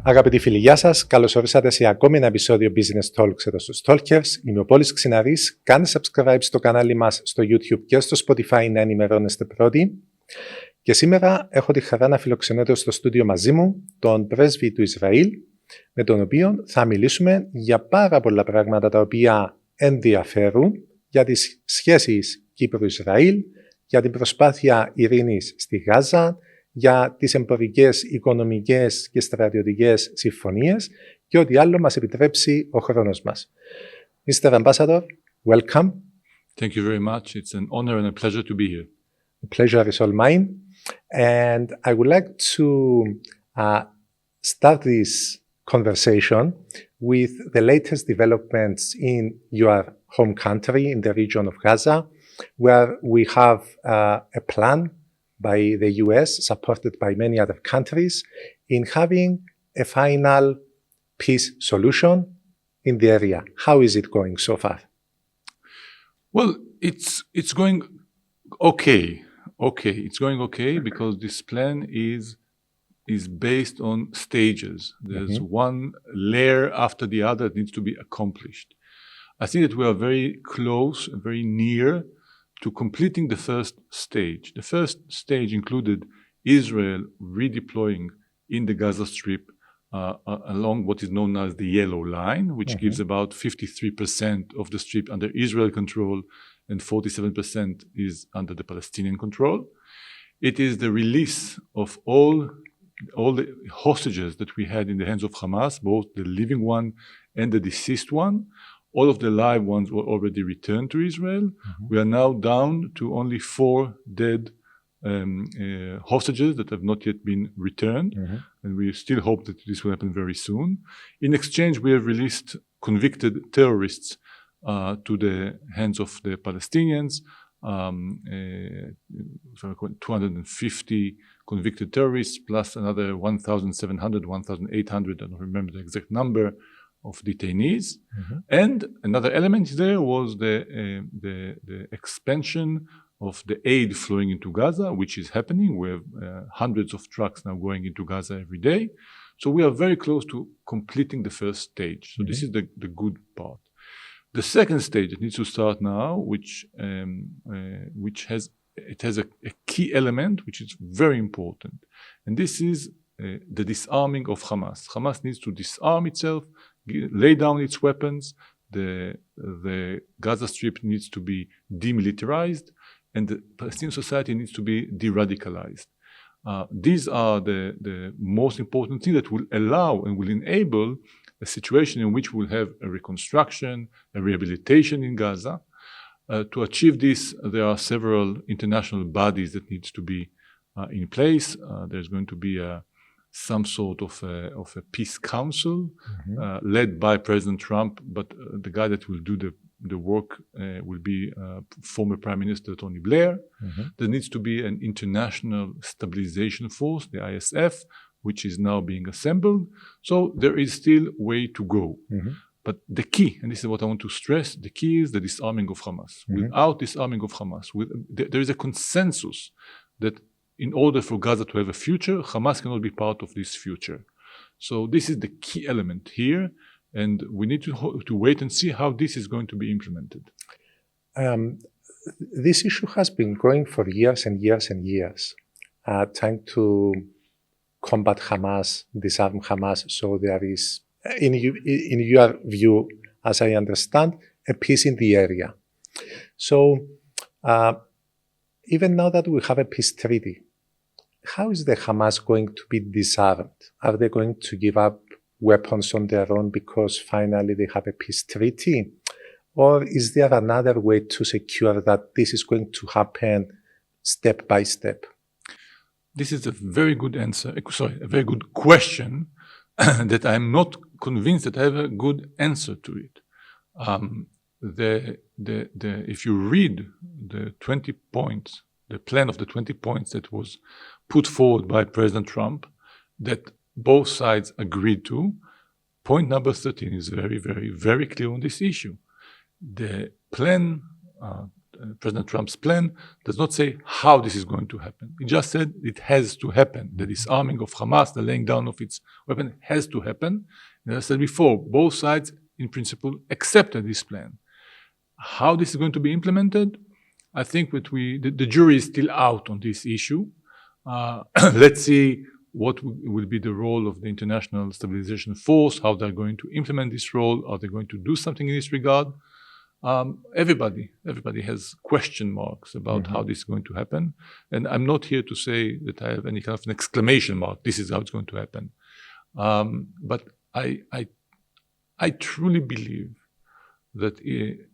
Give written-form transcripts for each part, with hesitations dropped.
Αγαπητοί φίλοι, γεια σας. Καλώς ορίσατε σε ακόμη ένα επεισόδιο Business Talks εδώ στους Tolkers. Είμαι ο Πολυ Ξιναρης. Κάντε subscribe στο κανάλι μας στο YouTube και στο Spotify να ενημερώνεστε πρώτοι. Και σήμερα έχω τη χαρά να φιλοξενώ στο στούντιο μαζί μου τον Πρέσβη του Ισραήλ, με τον οποίο θα μιλήσουμε για πάρα πολλά πράγματα τα οποία ενδιαφέρουν για τις σχέσεις Κύπρου-Ισραήλ, για την προσπάθεια ειρήνης στη Γάζα, για τις εμπορικές, οικονομικές και στρατιωτικές συμφωνίες και ό,τι άλλο μας επιτρέψει ο χρόνος μας. Mr. Ambassador, welcome. Thank you very much. It's an honor and a pleasure to be here. The pleasure is all mine. And I would like to start this conversation with the latest developments in your home country, in the region of Gaza, where we have a plan by the US, supported by many other countries, in having a final peace solution in the area. How is it going so far? Well, it's going okay. It's going okay because this plan is based on stages. There's one layer after the other that needs to be accomplished. I think that we are very close, very near to completing the first stage. The first stage included Israel redeploying in the Gaza Strip along what is known as the yellow line, which gives about 53% of the strip under Israel control and 47% is under the Palestinian control. It is the release of all the hostages that we had in the hands of Hamas, both the living one and the deceased one. All of the live ones were already returned to Israel. We are now down to only 4 dead hostages that have not yet been returned. And we still hope that this will happen very soon. In exchange, we have released convicted terrorists to the hands of the Palestinians. 250 convicted terrorists plus another 1,700, 1,800, I don't remember the exact number, of detainees. And another element there was the expansion of the aid flowing into Gaza, which is happening. We have hundreds of trucks now going into Gaza every day. So we are very close to completing the first stage. So this is the good part. The second stage that needs to start now, which has a key element, which is very important. And this is the disarming of Hamas. Hamas needs to disarm itself, lay down its weapons. The Gaza Strip needs to be demilitarized, and the Palestinian society needs to be de-radicalized. These are the most important things that will allow and will enable a situation in which we'll have a reconstruction, a rehabilitation in Gaza. To achieve this, there are several international bodies that needs to be in place. There's going to be some sort of a peace council led by President Trump, but the guy that will do the work will be former Prime Minister Tony Blair. There needs to be an international stabilization force, the ISF, which is now being assembled. So there is still way to go. But the key, and this is what I want to stress, the key is the disarming of Hamas. Without disarming of Hamas, there is a consensus that in order for Gaza to have a future, Hamas cannot be part of this future. So this is the key element here, and we need to wait and see how this is going to be implemented. This issue has been going for years and years and years, trying to combat Hamas, disarm Hamas, so there is, in your view, as I understand, a peace in the area. So even now that we have a peace treaty, how is the Hamas going to be disarmed? Are they going to give up weapons on their own because finally they have a peace treaty? Or is there another way to secure that this is going to happen step by step? This is a very good a very good question that I'm not convinced that I have a good answer to it. If you read the 20 points, the plan of the 20 points that was put forward by President Trump, that both sides agreed to, point number 13 is very, very, very clear on this issue. The plan President Trump's plan does not say how this is going to happen. It just said it has to happen. The disarming of Hamas, the laying down of its weapon has to happen. And as I said before, both sides in principle accepted this plan. How this is going to be implemented, I think that the jury is still out on this issue. Let's see what will be the role of the International Stabilization Force, how they're going to implement this role, are they going to do something in this regard? Everybody has question marks about how this is going to happen. And I'm not here to say that I have any kind of an exclamation mark, this is how it's going to happen. But I truly believe that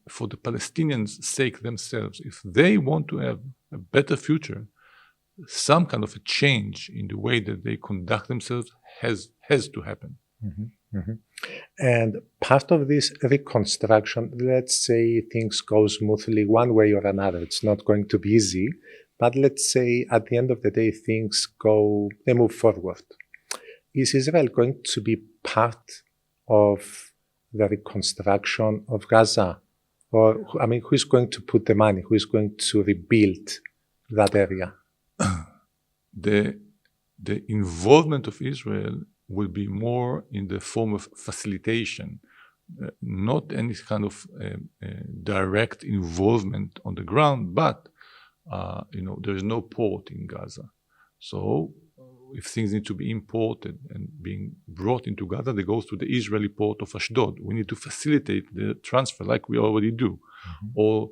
for the Palestinians' sake themselves, if they want to have a better future, some kind of a change in the way that they conduct themselves has to happen. And part of this reconstruction, let's say things go smoothly one way or another, it's not going to be easy, but let's say at the end of the day they move forward. Is Israel going to be part of the reconstruction of Gaza? Or, I mean, who is going to put the money? Who is going to rebuild that area? The involvement of Israel will be more in the form of facilitation, not any kind of direct involvement on the ground, but there is no port in Gaza. So if things need to be imported and being brought into Gaza, they go through the Israeli port of Ashdod. We need to facilitate the transfer like we already do. Or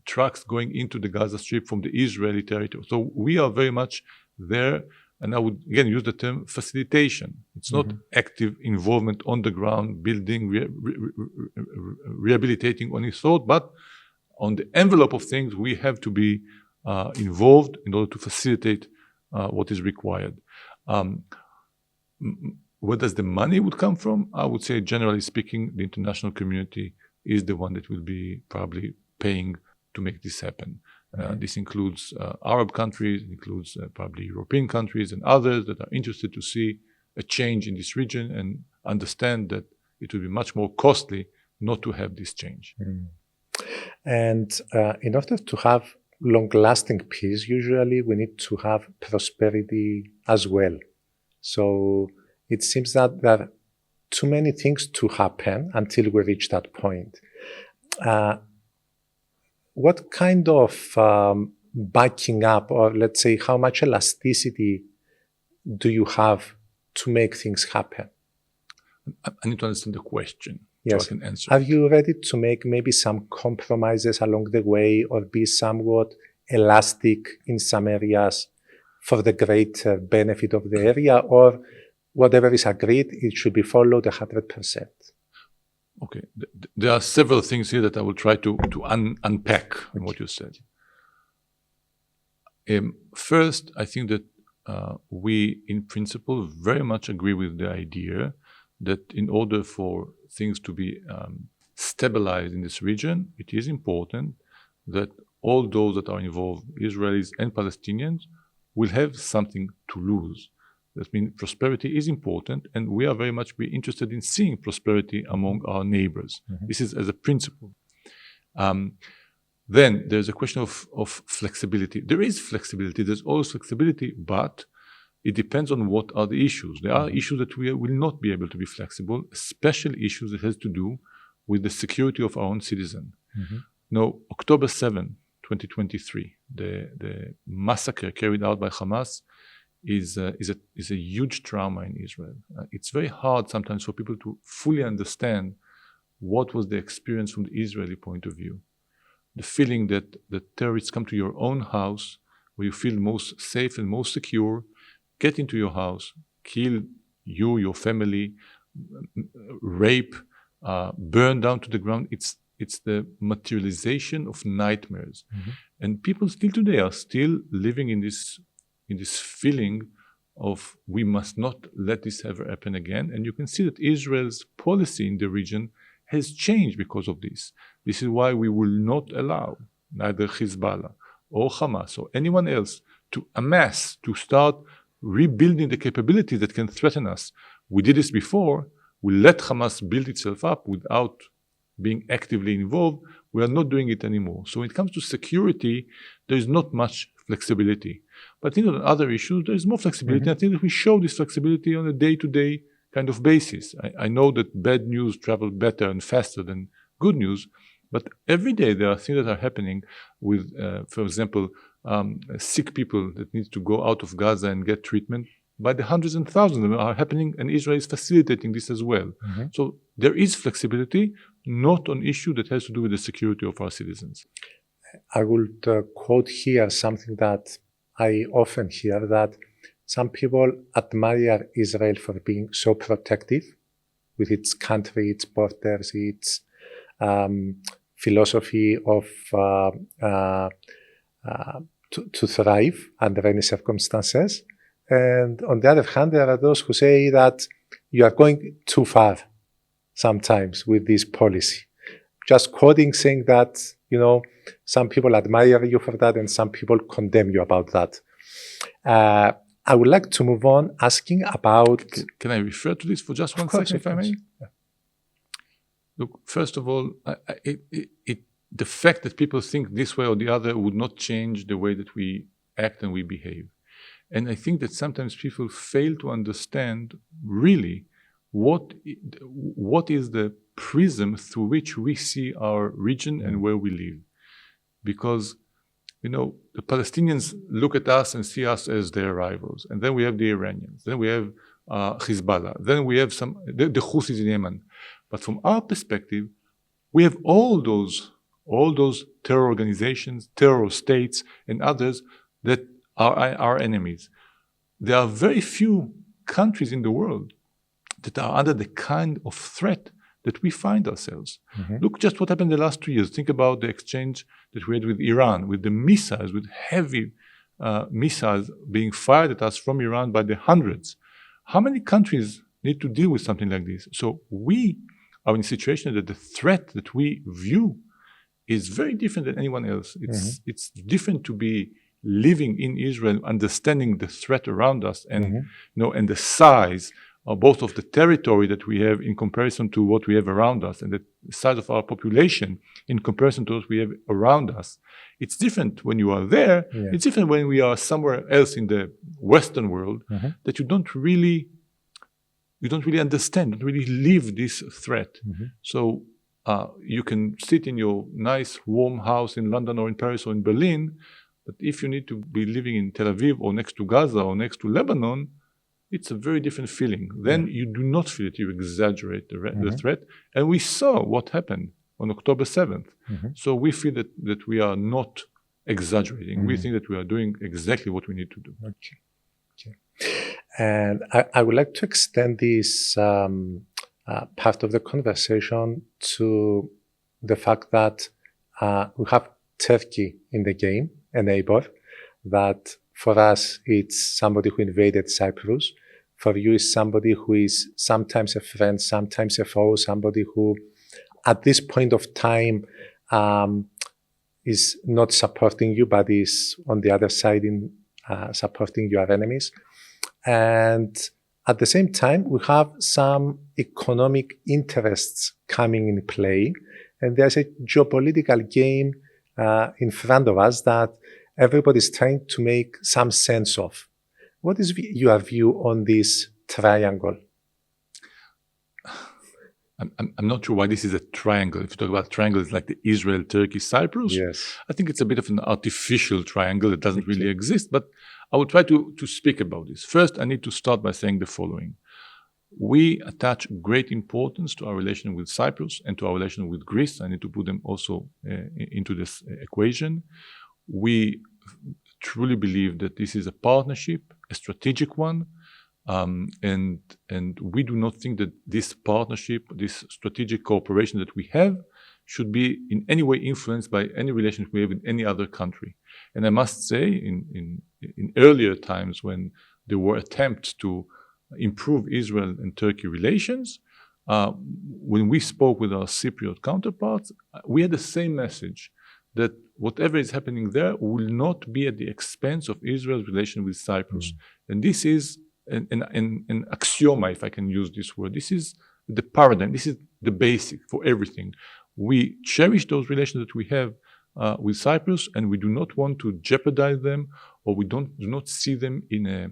trucks going into the Gaza Strip from the Israeli territory. So we are very much there, and I would again use the term facilitation. It's not active involvement on the ground, building, rehabilitating on its thought, but on the envelope of things, we have to be involved in order to facilitate what is required. Where does the money would come from? I would say, generally speaking, the international community is the one that will be probably paying to make this happen. This includes Arab countries, includes probably European countries and others that are interested to see a change in this region and understand that it will be much more costly not to have this change. And in order to have long-lasting peace, usually we need to have prosperity as well. So it seems that there are too many things to happen until we reach that point. What kind of backing up, or let's say how much elasticity do you have to make things happen? I need to understand the question. Yes. So I can answer. Are you ready to make maybe some compromises along the way or be somewhat elastic in some areas for the greater benefit of the area, or whatever is agreed, it should be followed 100%? Okay. There are several things here that I will try to unpack in what you said. First, I think that we, in principle, very much agree with the idea that in order for things to be stabilized in this region, it is important that all those that are involved, Israelis and Palestinians, will have something to lose. That means prosperity is important, and we are very much interested in seeing prosperity among our neighbors. This is as a principle. Then there's a question of flexibility. There is flexibility, there's always flexibility, but it depends on what are the issues. There are issues that we will not be able to be flexible, especially issues that has to do with the security of our own citizen. Now, October 7, 2023, the massacre carried out by Hamas is a huge trauma in Israel. It's very hard sometimes for people to fully understand what was the experience from the Israeli point of view. The feeling that the terrorists come to your own house where you feel most safe and most secure, get into your house, kill you, your family, rape, burn down to the ground. It's the materialization of nightmares. And people still today are still living in this feeling of we must not let this ever happen again. And you can see that Israel's policy in the region has changed because of this. This is why we will not allow neither Hezbollah or Hamas or anyone else to amass, to start rebuilding the capabilities that can threaten us. We did this before. We let Hamas build itself up without being actively involved, we are not doing it anymore. So when it comes to security, there is not much flexibility. But I think on other issues, there is more flexibility. I think that we show this flexibility on a day-to-day kind of basis. I know that bad news travel better and faster than good news, but every day there are things that are happening with, for example, sick people that need to go out of Gaza and get treatment. By the hundreds and thousands of them are happening, and Israel is facilitating this as well. So there is flexibility, not an issue that has to do with the security of our citizens. I would quote here something that I often hear, that some people admire Israel for being so protective with its country, its borders, its philosophy of to thrive under any circumstances. And on the other hand, there are those who say that you are going too far sometimes with this policy. Just quoting, saying that, some people admire you for that and some people condemn you about that. I would like to move on asking about... Can I refer to this for just one second, if I may? Yeah. Look, first of all, the fact that people think this way or the other would not change the way that we act and we behave. And I think that sometimes people fail to understand really what is the prism through which we see our region and where we live. Because, the Palestinians look at us and see us as their rivals. And then we have the Iranians. Then we have Hezbollah. Then we have the Houthis in Yemen. But from our perspective, we have all those terror organizations, terror states, and others that are our enemies. There are very few countries in the world that are under the kind of threat that we find ourselves. Look just what happened in the last 2 years. Think about the exchange that we had with Iran, with the missiles, with heavy missiles being fired at us from Iran by the hundreds. How many countries need to deal with something like this? So we are in a situation that the threat that we view is very different than anyone else. It's different to be living in Israel, understanding the threat around us, and and the size of both of the territory that we have in comparison to what we have around us, and the size of our population in comparison to what we have around us. It's different when you are there. It's different when we are somewhere else in the Western world, that you don't really understand, don't really live this threat. So you can sit in your nice warm house in London or in Paris or in Berlin, but if you need to be living in Tel Aviv or next to Gaza or next to Lebanon, it's a very different feeling. Then you do not feel it, you exaggerate the threat. And we saw what happened on October 7th. So we feel that we are not exaggerating. We think that we are doing exactly what we need to do. Okay. And I would like to extend this part of the conversation to the fact that we have Turkey in the game, a neighbor, that for us it's somebody who invaded Cyprus. For you is somebody who is sometimes a friend, sometimes a foe, somebody who at this point of time is not supporting you, but is on the other side in supporting your enemies. And at the same time, we have some economic interests coming in play. And there's a geopolitical game in front of us that everybody's trying to make some sense of. What is your view on this triangle? I'm not sure why this is a triangle. If you talk about triangle, it's like the Israel, Turkey, Cyprus. Yes. I think it's a bit of an artificial triangle that doesn't really exist, but I will try to speak about this. First, I need to start by saying the following. We attach great importance to our relation with Cyprus and to our relation with Greece. I need to put them also into this equation. We truly believe that this is a partnership, a strategic one, and we do not think that this partnership, this strategic cooperation that we have, should be in any way influenced by any relationship we have with any other country. And I must say, in earlier times when there were attempts to improve Israel and Turkey relations, when we spoke with our Cypriot counterparts, we had the same message, that whatever is happening there will not be at the expense of Israel's relation with Cyprus. And this is an axioma, if I can use this word. This is the paradigm. This is the basic for everything. we cherish those relations that we have with Cyprus, and we do not want to jeopardize them, or we do not see them in a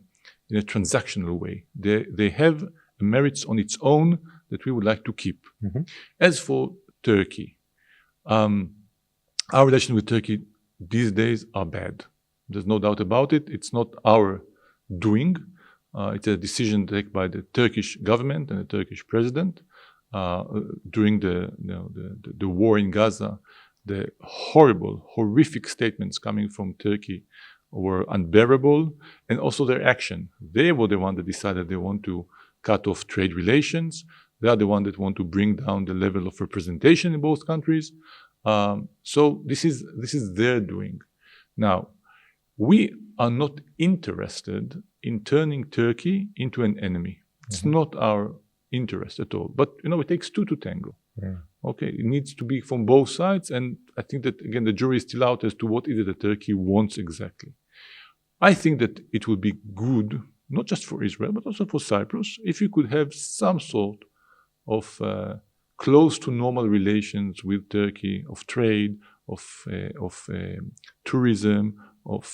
transactional way. They have merits on its own that we would like to keep. Mm-hmm. As for Turkey, our relations with Turkey these days are bad. There's no doubt about it. It's not our doing. It's a decision taken by the Turkish government and the Turkish president during the war in Gaza. The horrific statements coming from Turkey were unbearable, and also their action. They were the one that decided they want to cut off trade relations. They are the one that want to bring down the level of representation in both countries. So this is their doing. Now, we are not interested in turning Turkey into an enemy. It's not our interest at all. But it takes two to tango. Yeah. Okay, it needs to be from both sides, and I think that again the jury is still out as to what is it that Turkey wants exactly. I think that it would be good, not just for Israel but also for Cyprus, if you could have some sort of close to normal relations with Turkey, of trade, of tourism, of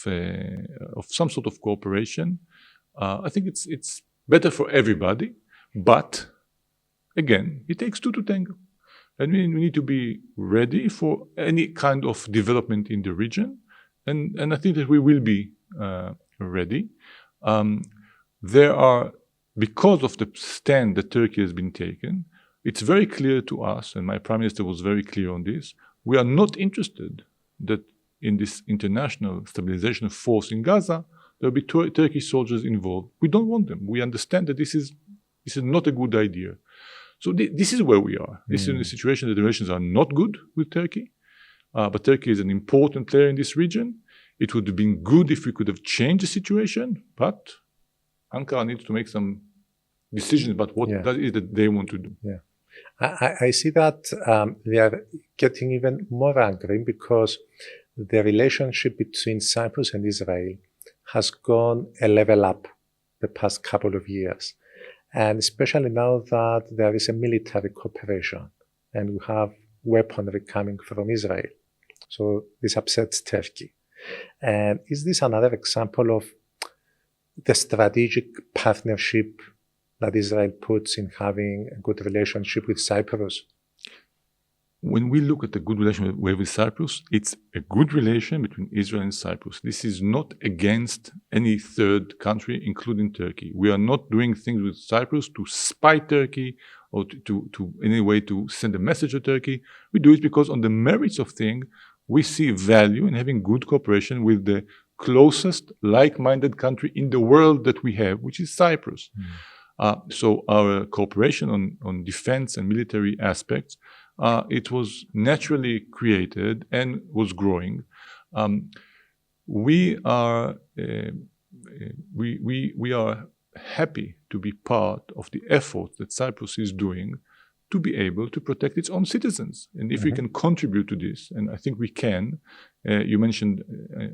some sort of cooperation. I think it's better for everybody, but again, it takes two to tango. And we need to be ready for any kind of development in the region. And I think that we will be ready. There are, because of the stand that Turkey has been taken, it's very clear to us, and my Prime Minister was very clear on this, we are not interested that in this international stabilization force in Gaza, there will be Turkish soldiers involved. We don't want them. We understand that this is not a good idea. So this is where we are. This is in a situation that the relations are not good with Turkey, but Turkey is an important player in this region. It would have been good if we could have changed the situation, but Ankara needs to make some decisions about what that is that they want to do. Yeah, I see that they are getting even more angry because the relationship between Cyprus and Israel has gone a level up the past couple of years. And especially now that there is a military cooperation and we have weaponry coming from Israel. So this upsets Turkey. And is this another example of the strategic partnership that Israel puts in having a good relationship with Cyprus? When we look at the good relationship with Cyprus, it's a good relation between Israel and Cyprus. This is not against any third country, including Turkey. We are not doing things with Cyprus to spy Turkey or to in any way to send a message to Turkey. We do it because on the merits of things, we see value in having good cooperation with the closest like-minded country in the world that we have, which is Cyprus. So our cooperation on defense and military aspects, it was naturally created and was growing. We are happy to be part of the effort that Cyprus is doing to be able to protect its own citizens. And if we can contribute to this, and I think we can, you mentioned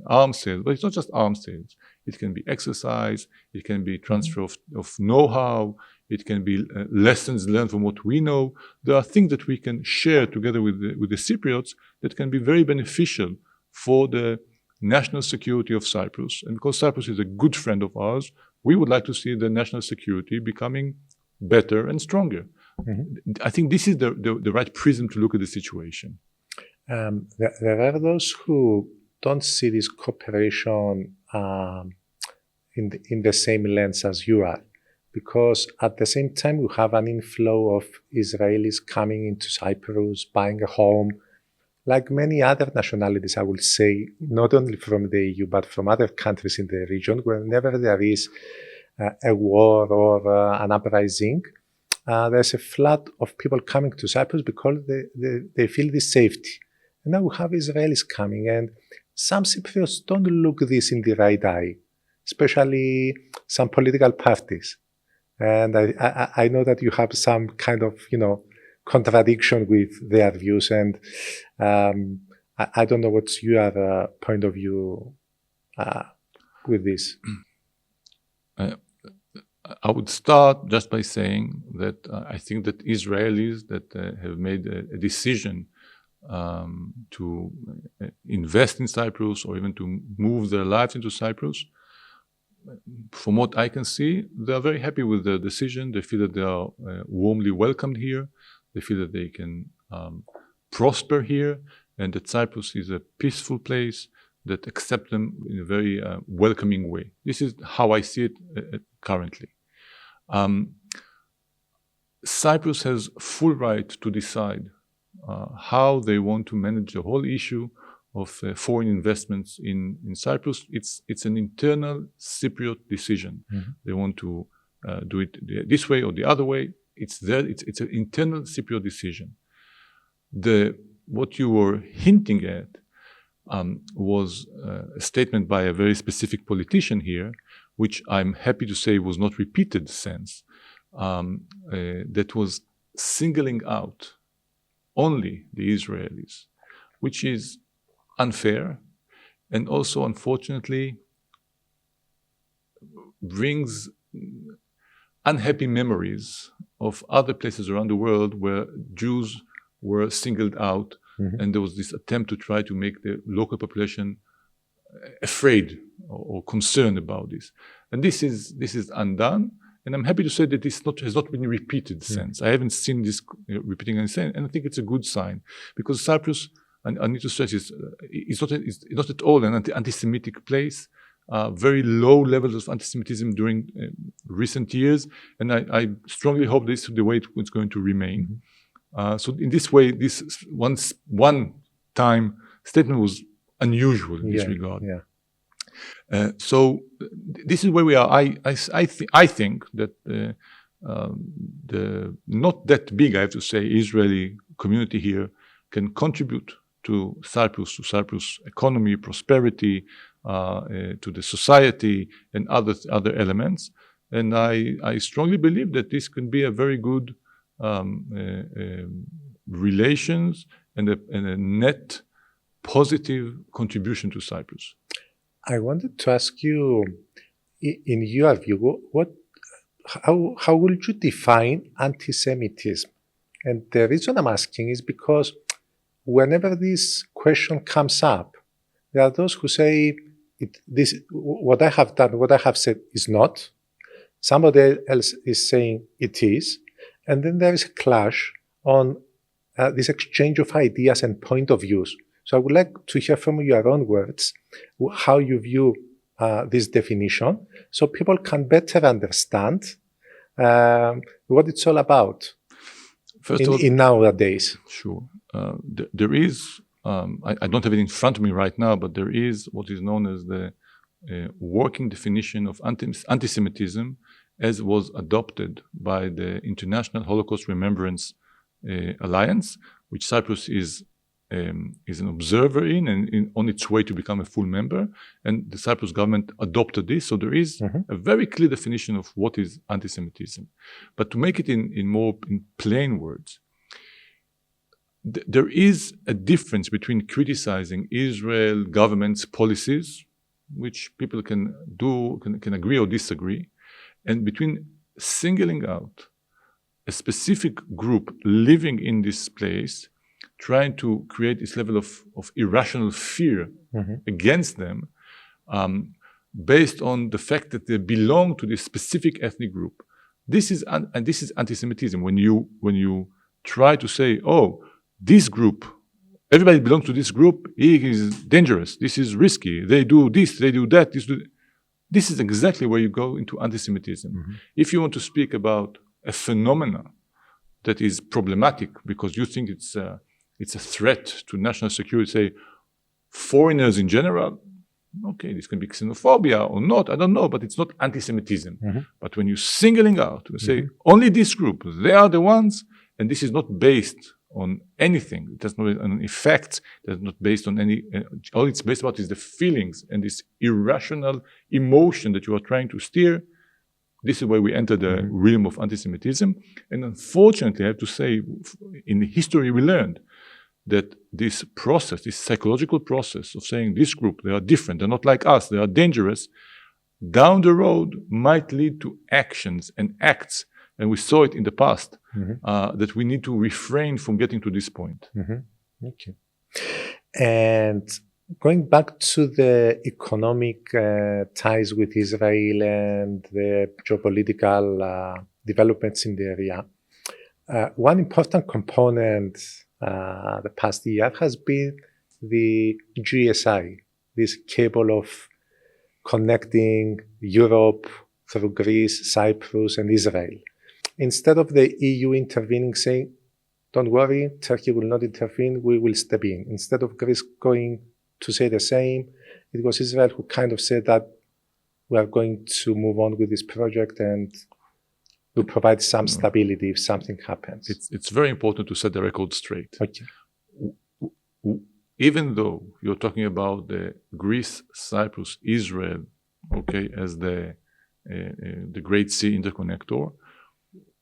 arms sales, but it's not just arms sales. It can be exercise, it can be transfer of know-how, it can be lessons learned from what we know. There are things that we can share together with the Cypriots that can be very beneficial for the national security of Cyprus. And because Cyprus is a good friend of ours, we would like to see the national security becoming better and stronger. I think this is the right prism to look at the situation. There are those who don't see this cooperation in the same lens as you are, because at the same time we have an inflow of Israelis coming into Cyprus, buying a home, like many other nationalities, I will say, not only from the EU but from other countries in the region. Whenever there is a war or an uprising, there's a flood of people coming to Cyprus because they feel this safety. And now we have Israelis coming, and some Cypriots don't look this in the right eye, especially some political parties. And I know that you have some kind of, contradiction with their views, and I don't know what's your point of view with this. I would start just by saying that I think that Israelis that have made a decision invest in Cyprus or even to move their lives into Cyprus. From what I can see, they are very happy with the decision. They feel that they are warmly welcomed here. They feel that they can prosper here, and that Cyprus is a peaceful place that accepts them in a very welcoming way. This is how I see it currently. Cyprus has full right to decide how they want to manage the whole issue of foreign investments in Cyprus. It's an internal Cypriot decision. They want to do it this way or the other way. It's an internal Cypriot decision. What you were hinting at was a statement by a very specific politician here, which I'm happy to say was not repeated since, that was singling out only the Israelis, which is unfair and also, unfortunately, brings unhappy memories of other places around the world where Jews were singled out, and there was this attempt to try to make the local population afraid or concerned about this. And this is undone. And I'm happy to say that this has not been repeated since. I haven't seen this repeating anything, and I think it's a good sign, because Cyprus, and I need to stress this, is not at all an anti-Semitic place. Very low levels of anti-Semitism during recent years, and I strongly hope this is the way it's going to remain. So in this way, this one-time statement was unusual in this regard. So this is where we are. I think that the not that big, I have to say, Israeli community here can contribute to Cyprus economy, prosperity, to the society, and other elements. And I strongly believe that this can be a very good relations and a net positive contribution to Cyprus. I wanted to ask you, in your view, how would you define anti-Semitism? And the reason I'm asking is because whenever this question comes up, there are those who say, what I have done, what I have said is not. Somebody else is saying it is. And then there is a clash on this exchange of ideas and point of views. So I would like to hear from your own words how you view this definition, so people can better understand what it's all about. First of all, in nowadays. Sure. There is, I don't have it in front of me right now, but there is what is known as the working definition of anti-Semitism as was adopted by the International Holocaust Remembrance Alliance, which Cyprus is an observer in and on its way to become a full member. And the Cyprus government adopted this. So there is a very clear definition of what is anti-Semitism. But to make it in plain words, there is a difference between criticizing Israel government's policies, which people can agree or disagree, and between singling out a specific group living in this place, trying to create this level of irrational fear against them, based on the fact that they belong to this specific ethnic group. This is anti-Semitism. When you try to say, oh, this group, everybody belongs to this group, it is dangerous, this is risky, they do this, they do that, this is exactly where you go into anti-Semitism. If you want to speak about a phenomena that is problematic because you think it's a threat to national security, say foreigners in general, okay, this can be xenophobia or not, I don't know, but it's not anti-Semitism. But when you're singling out, you say only this group, they are the ones, and this is not based on anything, it has no effects, it's not based on any, all it's based about is the feelings and this irrational emotion that you are trying to steer. This is where we enter the realm of anti-Semitism. And unfortunately, I have to say, in history we learned that this process, this psychological process of saying this group, they are different, they're not like us, they are dangerous, down the road might lead to actions and acts, and we saw it in the past, that we need to refrain from getting to this point. Okay. And going back to the economic ties with Israel and the geopolitical developments in the area, one important component the past year has been the GSI, this cable of connecting Europe through Greece, Cyprus, and Israel. Instead of the EU intervening, saying, don't worry, Turkey will not intervene, we will step in. Instead of Greece going to say the same, it was Israel who kind of said that we are going to move on with this project and will provide some stability if something happens. It's very important to set the record straight. Okay. Even though you're talking about the Greece, Cyprus, Israel, okay, as the Great Sea interconnector,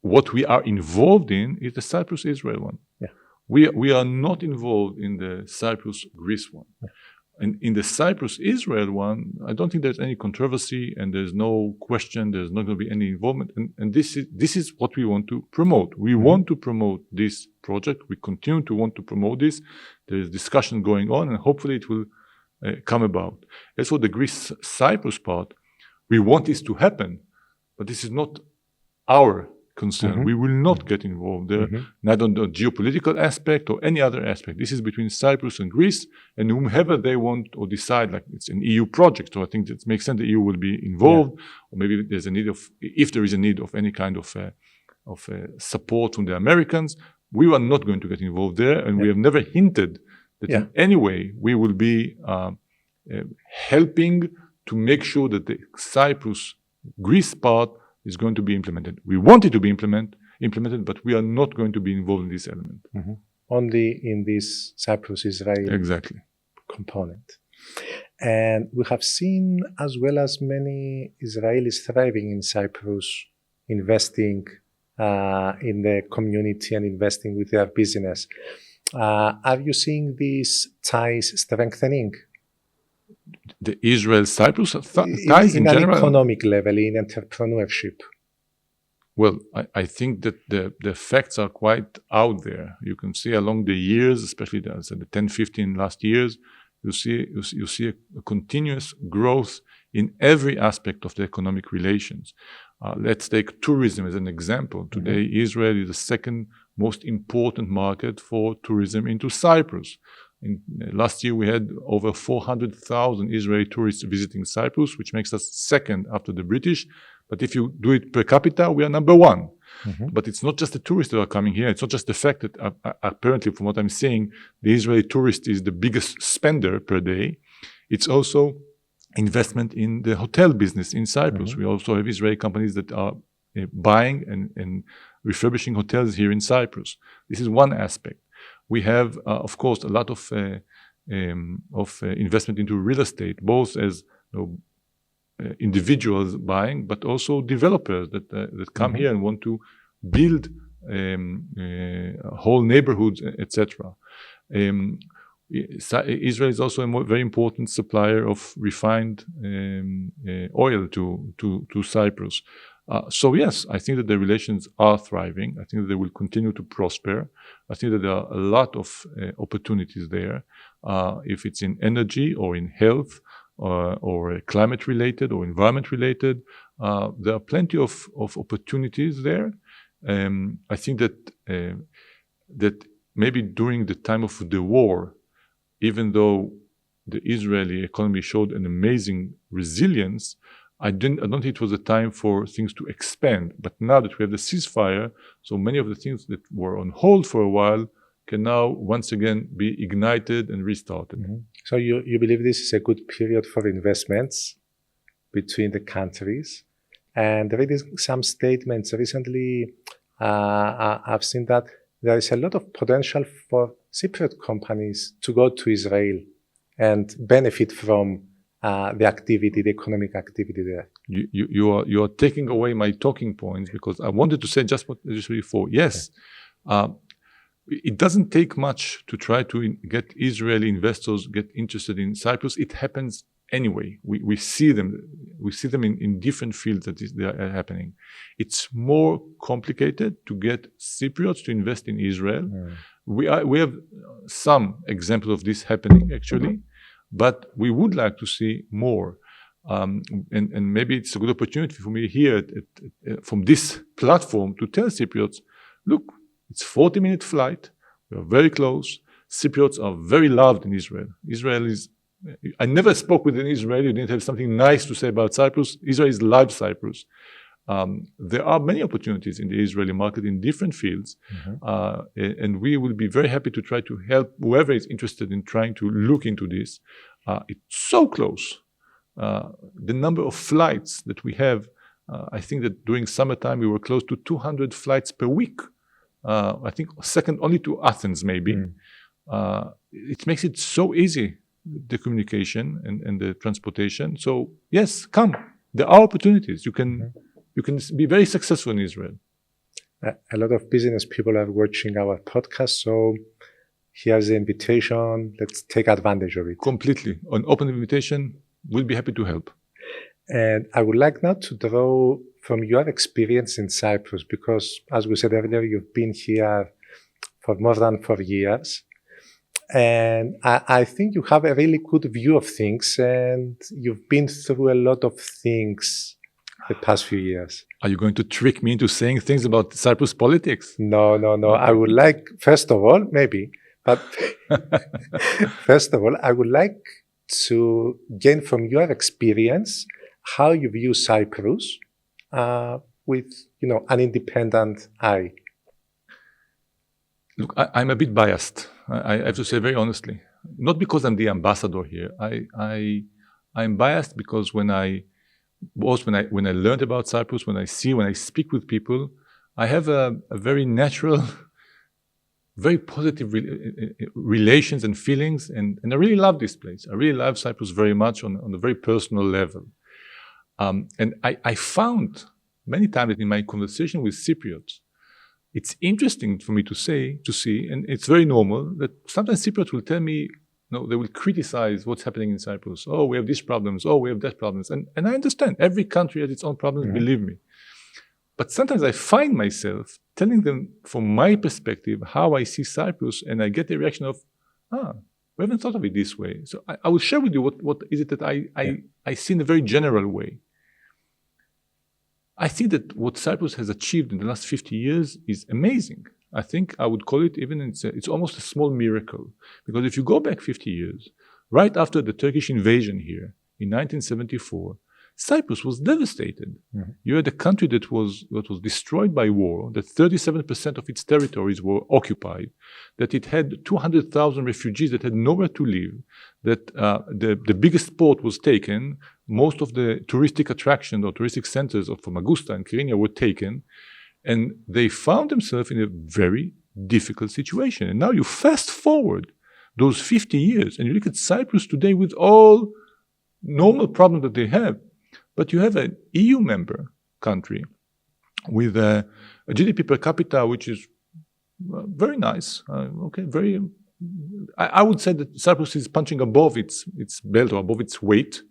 what we are involved in is the Cyprus-Israel one. Yeah. We are not involved in the Cyprus-Greece one. Yeah. And in the Cyprus-Israel one, I don't think there's any controversy and there's no question, there's not going to be any involvement. And this is what we want to promote. We want to promote this project. We continue to want to promote this. There is discussion going on and hopefully it will come about. As for the Greece-Cyprus part, we want this to happen, but this is not our concern. We will not get involved there, neither on the geopolitical aspect or any other aspect. This is between Cyprus and Greece and whomever they want or decide, like it's an EU project. So I think it makes sense the EU will be involved, or maybe there's a need of, if there is a need of any kind of support from the Americans, we are not going to get involved there. And we have never hinted that in any way we will be helping to make sure that the Cyprus-Greece part is going to be implemented. We want it to be implemented, but we are not going to be involved in this element. Only in this Cyprus-Israel component. And we have seen as well as many Israelis thriving in Cyprus, investing in the community and investing with their business. Are you seeing these ties strengthening? The Israel-Cyprus ties in general? An economic level, in entrepreneurship. Well, I think that the facts are quite out there. You can see along the years, especially the 10, 15 last years, you see a continuous growth in every aspect of the economic relations. Let's take tourism as an example. Today, Israel is the second most important market for tourism into Cyprus. Last year, we had over 400,000 Israeli tourists visiting Cyprus, which makes us second after the British. But if you do it per capita, we are number one. But it's not just the tourists that are coming here. It's not just the fact that apparently, from what I'm seeing, the Israeli tourist is the biggest spender per day. It's also investment in the hotel business in Cyprus. We also have Israeli companies that are buying and refurbishing hotels here in Cyprus. This is one aspect. We have, of course, a lot of investment into real estate, both as individuals buying, but also developers that come here and want to build whole neighborhoods, etc. Israel is also a very important supplier of refined oil to Cyprus. So yes, I think that the relations are thriving. I think that they will continue to prosper. I think that there are a lot of opportunities there. If it's in energy or in health or climate related or environment related, there are plenty of opportunities there. I think that maybe during the time of the war, even though the Israeli economy showed an amazing resilience, I don't think it was a time for things to expand. But now that we have the ceasefire, so many of the things that were on hold for a while can now once again be ignited and restarted. So you believe this is a good period for investments between the countries? And reading some statements recently, I've seen that there is a lot of potential for Cypriot companies to go to Israel and benefit from the activity, the economic activity there. You are taking away my talking points because I wanted to say just what you said before. Yes, it doesn't take much to try to get Israeli investors get interested in Cyprus. It happens anyway. We see them. We see them in different fields that they are happening. It's more complicated to get Cypriots to invest in Israel. We have some example of this happening actually, but we would like to see more. And maybe it's a good opportunity for me here from this platform to tell Cypriots, look, it's 40-minute flight. We are very close. Cypriots are very loved in Israel. Israel is. I never spoke with an Israeli who didn't have something nice to say about Cyprus. Israel is loves Cyprus. There are many opportunities in the Israeli market in different fields, and we will be very happy to try to help whoever is interested in trying to look into this. It's so close. The number of flights that we have, I think that during summertime we were close to 200 flights per week. I think second only to Athens maybe. It makes it so easy, the communication and the transportation. So yes, come. There are opportunities. You can be very successful in Israel. A lot of business people are watching our podcast, so here's the invitation. Let's take advantage of it. Completely. An open invitation. We'll be happy to help. And I would like now to draw from your experience in Cyprus, because as we said earlier, you've been here for more than 4 years. And I think you have a really good view of things, and you've been through a lot of things the past few years. Are you going to trick me into saying things about Cyprus politics? No. I would like, first of all, maybe, but first of all, I would like to gain from your experience how you view Cyprus with, an independent eye. Look, I'm a bit biased. I have to say very honestly, not because I'm the ambassador here. I'm biased because when I learned about Cyprus, when I speak with people, I have a very natural, very positive relations and feelings, and I really love this place. I really love Cyprus very much on a very personal level. And I found many times in my conversation with Cypriots, it's interesting for me to see, and it's very normal that sometimes Cypriots will tell me, they will criticize what's happening in Cyprus. Oh, we have these problems. Oh, we have that problems. And I understand. Every country has its own problems, believe me. But sometimes I find myself telling them from my perspective how I see Cyprus, and I get the reaction of, we haven't thought of it this way. So I will share with you what is it that I see in a very general way. I think that what Cyprus has achieved in the last 50 years is amazing. I think I would call it it's almost a small miracle. Because if you go back 50 years, right after the Turkish invasion here in 1974, Cyprus was devastated. You had a country that was destroyed by war, that 37% of its territories were occupied, that it had 200,000 refugees that had nowhere to live, that the biggest port was taken, most of the touristic attractions or touristic centers of Famagusta and Kyrenia were taken, and they found themselves in a very difficult situation. And now you fast forward those 50 years and you look at Cyprus today with all normal problems that they have, but you have an EU member country with a GDP per capita which is very nice. I would say that Cyprus is punching above its belt or above its weight.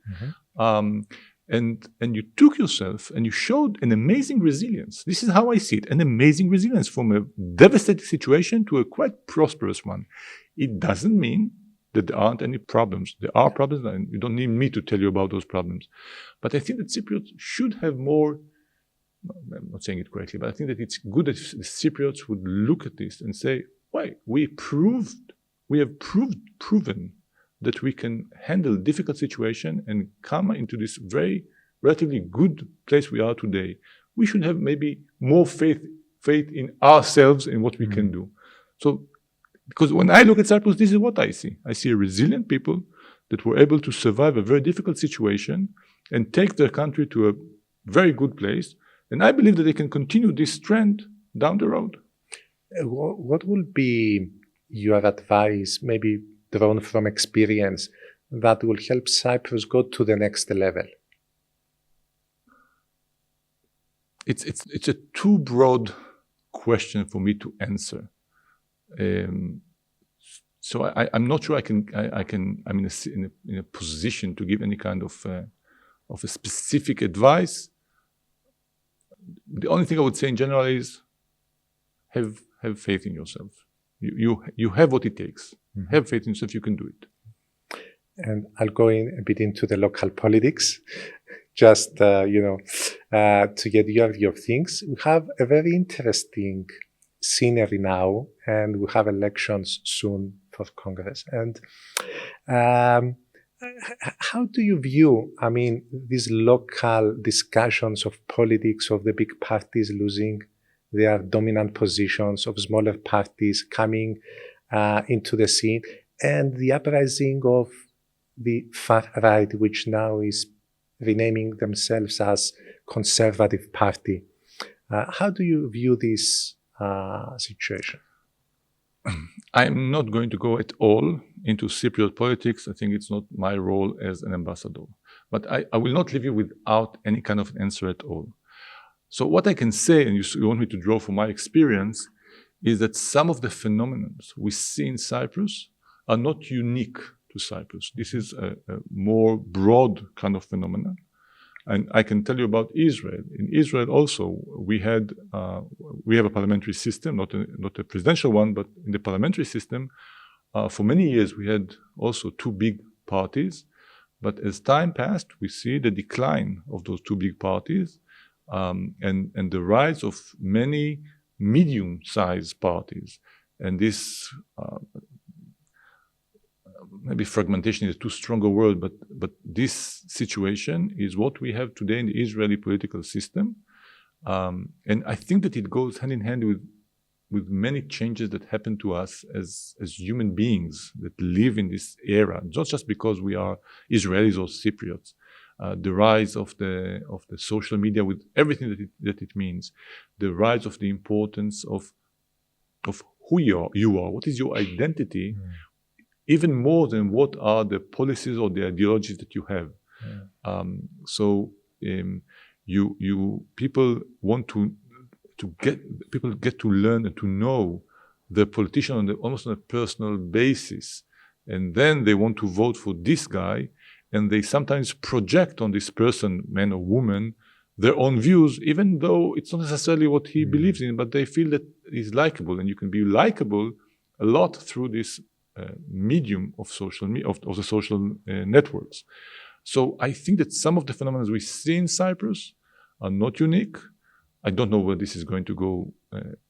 And you took yourself and you showed an amazing resilience. This is how I see it, an amazing resilience from a devastating situation to a quite prosperous one. It doesn't mean that there aren't any problems. There are problems, and you don't need me to tell you about those problems. But I think that Cypriots should have more, I'm not saying it correctly, but I think that it's good that the Cypriots would look at this and say, wait, we have proven that we can handle difficult situation and come into this very relatively good place we are today. We should have maybe more faith in ourselves and what we can do. So, because when I look at Cyprus, this is what I see. I see a resilient people that were able to survive a very difficult situation and take their country to a very good place. And I believe that they can continue this trend down the road. What will be your advice, maybe drawn from experience, that will help Cyprus go to the next level? It's a too broad question for me to answer. So I'm not sure I'm in a position to give any kind of a specific advice. The only thing I would say in general is have faith in yourself. You have what it takes. Mm-hmm. Have faith in yourself, you can do it. And I'll go in a bit into the local politics, just, to get your view of things. We have a very interesting scenery now, and we have elections soon for Congress. And how do you view, these local discussions of politics, of the big parties losing their dominant positions, of smaller parties coming into the scene, and the uprising of the far right, which now is renaming themselves as Conservative Party? How do you view this situation? I'm not going to go at all into Cypriot politics. I think it's not my role as an ambassador. But I will not leave you without any kind of answer at all. So what I can say, and you want me to draw from my experience, is that some of the phenomena we see in Cyprus are not unique to Cyprus. This is a more broad kind of phenomenon. And I can tell you about Israel. In Israel also, we have a parliamentary system, not a presidential one, but in the parliamentary system, for many years we had also two big parties. But as time passed, we see the decline of those two big parties and the rise of many medium-sized parties. And this maybe fragmentation is too strong a word, but this situation is what we have today in the Israeli political system. And I think that it goes hand in hand with many changes that happen to us as human beings that live in this era, not just because we are Israelis or Cypriots. The rise of the social media with everything that it means, the rise of the importance of who you are, what is your identity, even more than what are the policies or the ideologies that you have. People want to get to learn and to know the politician almost on a personal basis, and then they want to vote for this guy, and they sometimes project on this person, man or woman, their own views, even though it's not necessarily what he believes in, but they feel that he's likable, and you can be likable a lot through this medium of of the social networks. So I think that some of the phenomena we see in Cyprus are not unique. I don't know where this is going to go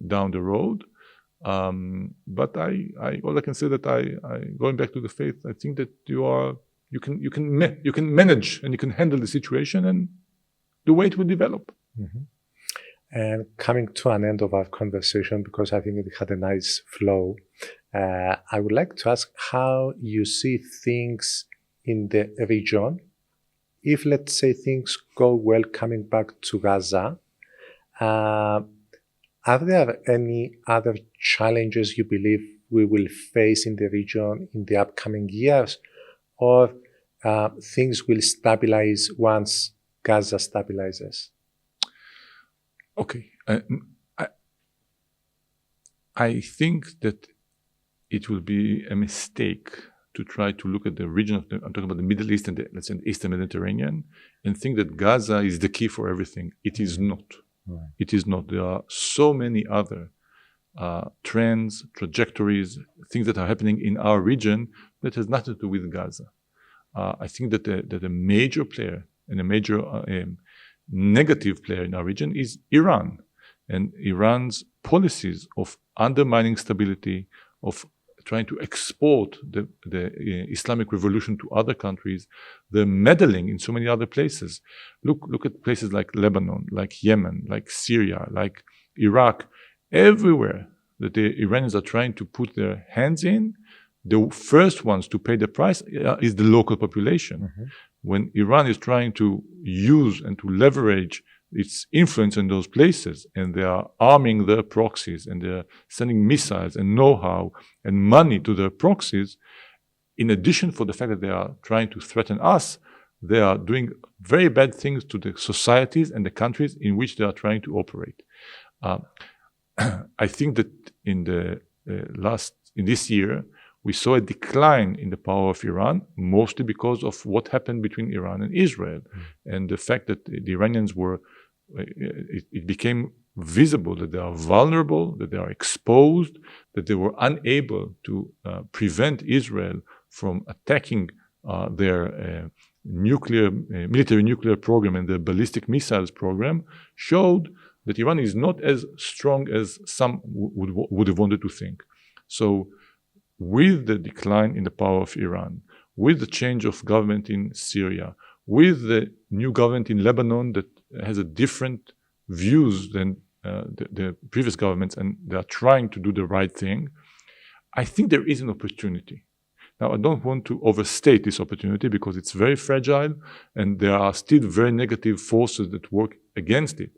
down the road, but all I can say that I going back to the faith, I think that you can manage and you can handle the situation and the way it will develop. Mm-hmm. And coming to an end of our conversation, because I think it had a nice flow, I would like to ask how you see things in the region. If, let's say, things go well coming back to Gaza, are there any other challenges you believe we will face in the region in the upcoming years, or things will stabilize once Gaza stabilizes? Okay. I think that it will be a mistake to try to look at the region I'm talking about the Middle East and let's say the Eastern Mediterranean, and think that Gaza is the key for everything. It is not. Right. It is not. There are so many other trends, trajectories, things that are happening in our region that has nothing to do with Gaza. I think that a major player and a major negative player in our region is Iran, and Iran's policies of undermining stability, of trying to export the Islamic revolution to other countries, the meddling in so many other places. Look at places like Lebanon, like Yemen, like Syria, like Iraq. Everywhere that the Iranians are trying to put their hands in, the first ones to pay the price is the local population. Mm-hmm. When Iran is trying to use and to leverage its influence in those places, and they are arming their proxies, and they're sending missiles and know-how and money to their proxies, in addition for the fact that they are trying to threaten us, they are doing very bad things to the societies and the countries in which they are trying to operate. I think that in this year, we saw a decline in the power of Iran, mostly because of what happened between Iran and Israel. And the fact that the Iranians were, it became visible that they are vulnerable, that they are exposed, that they were unable to prevent Israel from attacking their military nuclear program and their ballistic missiles program, showed that Iran is not as strong as some would have wanted to think. So with the decline in the power of Iran, with the change of government in Syria, with the new government in Lebanon that has a different views than the previous governments, and they are trying to do the right thing, I think there is an opportunity. Now, I don't want to overstate this opportunity because it's very fragile and there are still very negative forces that work against it.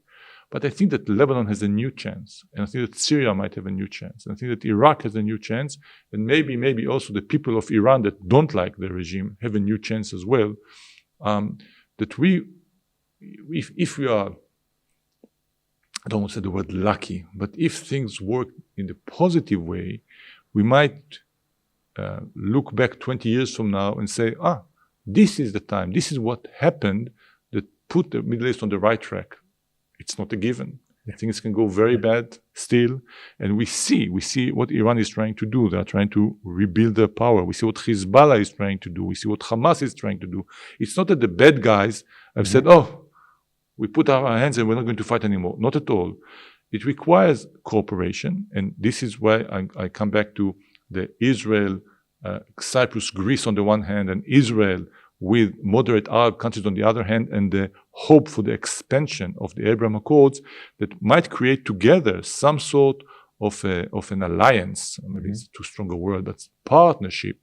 But I think that Lebanon has a new chance, and I think that Syria might have a new chance, and I think that Iraq has a new chance, and maybe also the people of Iran that don't like the regime have a new chance as well. That if we are, I don't want to say the word lucky, but if things work in the positive way, we might look back 20 years from now and say, this is the time, this is what happened that put the Middle East on the right track. It's not a given. Things can go very bad still. And we see what Iran is trying to do. They're trying to rebuild their power. We see what Hezbollah is trying to do. We see what Hamas is trying to do. It's not that the bad guys have said, we put our hands and we're not going to fight anymore. Not at all. It requires cooperation. And this is why I come back to the Israel, Cyprus, Greece on the one hand, and Israel with moderate Arab countries on the other hand, and the hope for the expansion of the Abraham Accords that might create together some sort of an alliance, maybe it's too strong a word, but partnership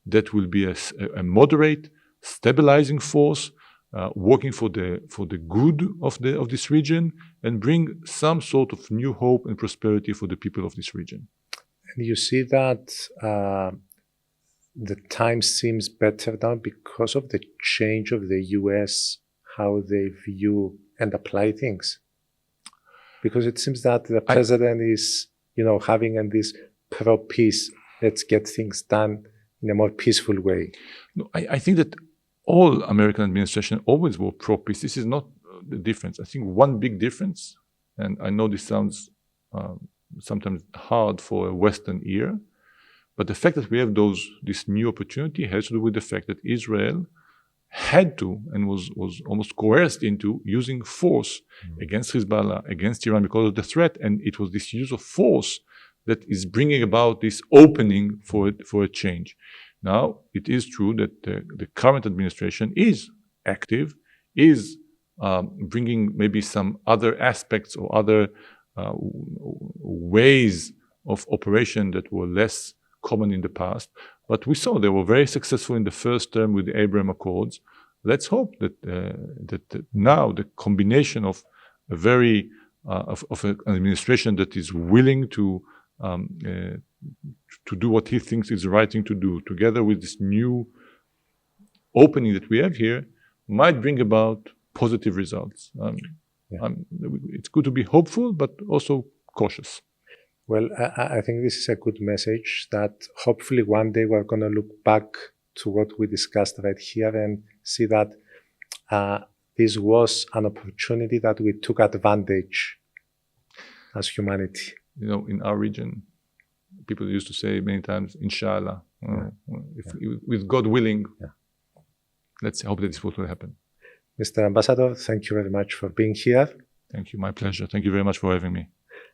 that will be a moderate, stabilizing force, working for the good of this region, and bring some sort of new hope and prosperity for the people of this region. And you see that the time seems better now because of the change of the US, how they view and apply things. Because it seems that the president is, having this pro-peace, let's get things done in a more peaceful way. No, I think that all American administration always were pro-peace. This is not the difference. I think one big difference, and I know this sounds sometimes hard for a Western ear, but the fact that we have this new opportunity has to do with the fact that Israel had to and was almost coerced into using force against Hezbollah, against Iran because of the threat, and it was this use of force that is bringing about this opening for a change. Now, it is true that the current administration is active, is bringing maybe some other aspects or other ways of operation that were less common in the past, but we saw they were very successful in the first term with the Abraham Accords. Let's hope that now the combination of an administration that is willing to do what he thinks is the right thing to do, together with this new opening that we have here, might bring about positive results. It's good to be hopeful, but also cautious. Well, I think this is a good message that hopefully one day we're going to look back to what we discussed right here and see that this was an opportunity that we took advantage as humanity. In our region, people used to say many times, Inshallah, with God willing, let's hope that this will happen. Mr. Ambassador, thank you very much for being here. Thank you, my pleasure. Thank you very much for having me.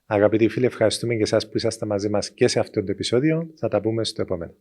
Αγαπητοί φίλοι, ευχαριστούμε και εσάς που είσαστε μαζί μας και σε αυτό το επεισόδιο. Θα τα πούμε στο επόμενο.